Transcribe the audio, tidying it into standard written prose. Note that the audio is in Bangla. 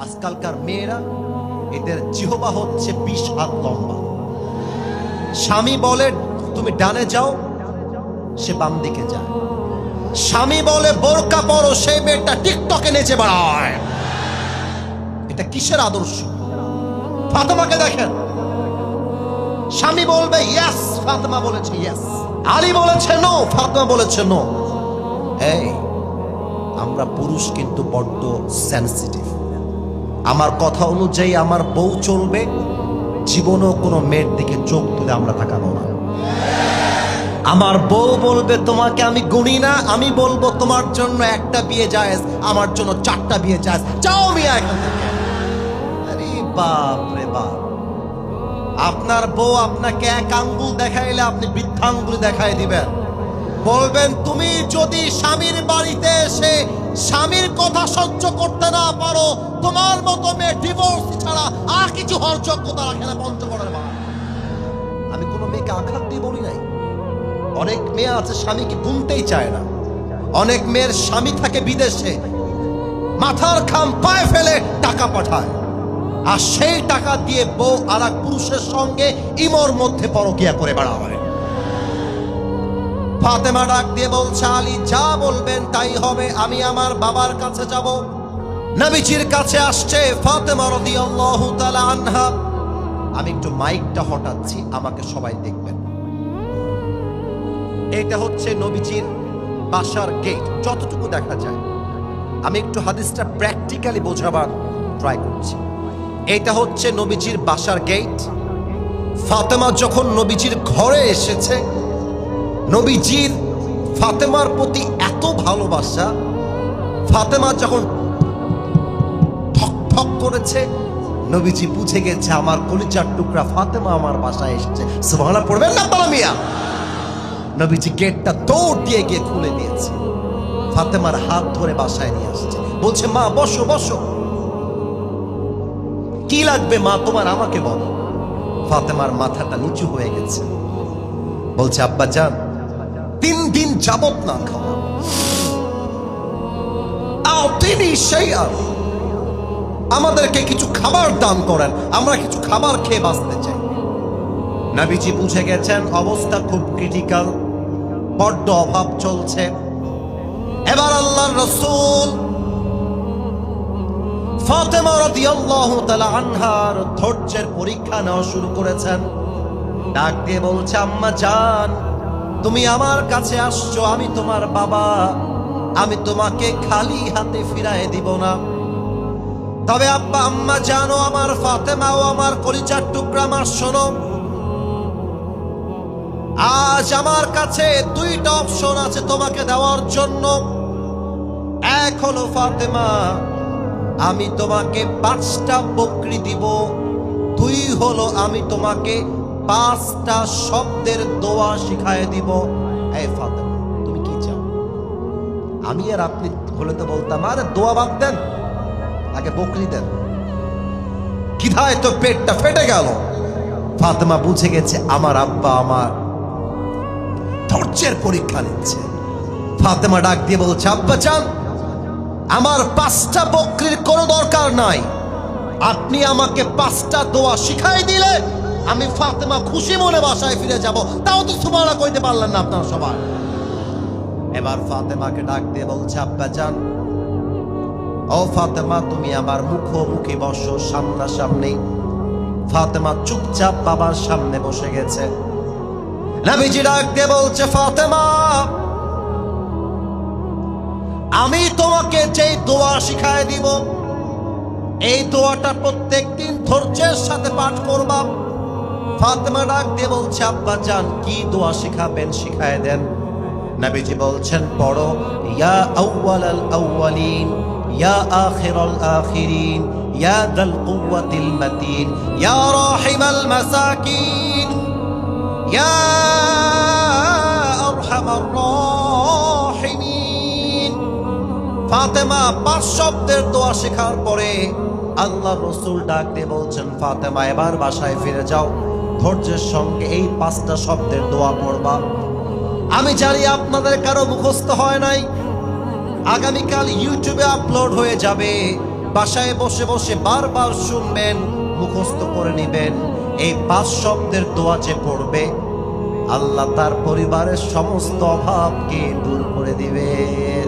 আজকালকার মেয়েরা, এদের জিহবা হচ্ছে 20 হাত লম্বা। স্বামী বলে তুমি ডানে যাও, সে বাম দিকে যায়। স্বামী বলে বোরকা পরো, সেই মেয়েটা টিকটকে নেচে বেড়ায়। এটা কিসের আদর্শ? ফাতেমাকে দেখেন, স্বামী বলবে ইয়েস, ফাতেমা বলেছে ইয়েস। আলী বলেছে নো, ফাতেমা বলেছে নো। এই আমরা পুরুষ কিন্তু বড্ড সেনসিটিভ। আমার কথা অনুযায়ী আমার বউ চলবে, জীবনেও কোনো মেয়ের দিকে চোখ তুলে আমরা তাকাবো না। আমার বউ বলবে তোমাকে আমি গুনি না, আমি বলবো তোমার জন্য একটা বিয়ে জায়েজ, আমার জন্য 4টা বিয়ে জায়েজ, যাও মিয়া এখান থেকে। আরে বাপ রে বাপ, আপনার বউ আপনাকে এক আঙ্গুল দেখাইলে আপনি বৃদ্ধাঙ্গুল দেখাই দিবেন। বলবেন তুমি যদি স্বামীর বাড়িতে এসে স্বামীর কথা সহ্য করতে না পারো, তোমার মতো মেয়ে ডিভোর্স ছাড়া আর কিছু হওয়ার যোগ্যতা রাখে না পঞ্চগড়ের মা। আমি কোনো মেয়েকে আঘাত দিয়ে বলি নাই। অনেক মেয়ে আছে স্বামীকে গুনতেই চায় না। অনেক মেয়ের স্বামী থাকে বিদেশে, মাথার ঘাম পায়ে ফেলে টাকা পাঠায়, আর সেই টাকা দিয়ে বউ আর এক পুরুষের সঙ্গে ইমোর মধ্যে পরকিয়া করে বেড়ায়। ফাতেমা ডাক দিয়ে বলছে আলী যা বলবেন তাই হবে, আমি আমার বাবার কাছে যাব। নবীজির কাছে আসছে ফাতেমা রাদিয়াল্লাহু তাআলা আনহা। আমি একটু মাইকটা হটাচ্ছি, আমাকে সবাই দেখবেন। এটা হচ্ছে নবীজির বাসার গেট, যতটুকু দেখা যায়। আমি একটু হাদিসটা প্র্যাকটিক্যালি বোঝাবার ট্রাই করছি। এটা হচ্ছে নবীজির বাসার গেট। ফাতেমা যখন নবীজির ঘরে এসেছে, নবীজির ফাতেমার প্রতি এত ভালোবাসা, ফাতেমা যখন ঠক ঠক করেছে, নবীজি বুঝে গেছে আমার কলিজার টুকরা ফাতেমা আমার বাসায় এসেছে। সুবহানাল্লাহ পড়বেন না আপনারা মিয়া? নবীজি গেটটা দৌড় দিয়ে গিয়ে খুলে দিয়েছে, ফাতেমার হাত ধরে বাসায় নিয়ে আসছে, বলছে মা বসো বসো, কি লাগবে মা তোমার আমাকে বলো। ফাতেমার মাথাটা নিচু হয়ে গেছে, বলছে আব্বা জান 3 দিন যাবত না খাওয়া, আতিনি শাইআন, আমাদেরকে কিছু খাবার দান করেন, আমরা কিছু খাবার খেয়ে বাঁচতে চাই। নবীজি বুঝে গেছেন অবস্থা খুব ক্রিটিক্যাল, বড্ড অভাব চলছে। এবার আল্লাহর রাসূল ফাতেমা রাদিয়াল্লাহু তাআলা আনহার ধৈর্যের পরীক্ষা নেওয়া শুরু করেছেন। ডাক দিয়ে বলছে আম্মা জান তুমি আমার কাছে আসছো, আমি তোমার বাবা, আমি তোমাকে খালি হাতে ফিরায় দিব না। তবে আব্বা আম্মা জানো আমার ফাতেমা ও আমার কলিজার টুকরা, আমার শোনো, আজ আমার কাছে 2টা অপশন আছে তোমাকে দেওয়ার জন্য। এক হলো ফাতেমা আমি তোমাকে 5টা বকরি দিব, 2 হলো আমি তোমাকে 5টা শব্দের দোয়া শিখায় দিব। এই ফাতেমা তুমি কি চাও? আমি আর আপনি হলে তো বলতাম আরে দোয়া বাদ দেন, আগে বকরি দেন, কিধায় তো পেটটা ফেটে গেল। ফাতেমা বুঝে গেছে আমার আব্বা আমার ধৈর্যের পরীক্ষা নিচ্ছে। ফাতেমা ডাক দিয়ে বলছে আব্বা জান আমার 5টা বকরির কোনো দরকার নাই, আপনি আমাকে 5টা দোয়া শিখাই দিলে আমি ফাতেমা খুশি মনে বাসায় ফিরে যাব। তাও তো সুবহানাল্লাহ কইতে পারলেন না আপনারা সবাই। এবার ফাতেমাকে ডাক দিয়ে বলছে আব্বা জান ও ফাতেমা তুমি আমার মুখোমুখি বসো, সামনাসামনি। ফাতেমা চুপচাপ বাবার সামনে বসে গেছে। নবীজি ডাক দিয়ে বলছে ফাতেমা আমি তোমাকে যেই দোয়া শিখায় দিব, এই দোয়াটা প্রত্যেকদিন ধৈর্যের সাথে পাঠ করবা। ফাতেমা ডাক দিয়ে বলছে আব্বা জান কি দোয়া শিখাবেন শিখায় দেন। নবীজি বলছেন পড়ো ইয়া আউয়ালাল আউয়ালিন ইয়া আখিরাল আখিরিন ইয়া যাল কুওয়াতিল মাতিন ইয়া রাহিমাল মাসাকিন ইয়া আরহামার রাহিমিন। ফাতেমা 5 শব্দের দোয়া শেখার পরে আল্লাহ রাসূল ডাক দিয়ে বলছেন ফাতেমা এবার বাসায় ফিরে যাও, ধৈর্যের সঙ্গে এই 5টা শব্দের দোয়া পড়বা। আমি জানি আপনাদের কারো মুখস্থ হয় নাই, আগামীকাল ইউটিউবে আপলোড হয়ে যাবে। বাসায় বসে বসে বারবার শুনবেন, মুখস্থ করে নিবেন। এই 5 শব্দের দোয়া যে পড়বে, আল্লাহ তার পরিবারের সমস্ত অভাবকে দূর করে দিবেন।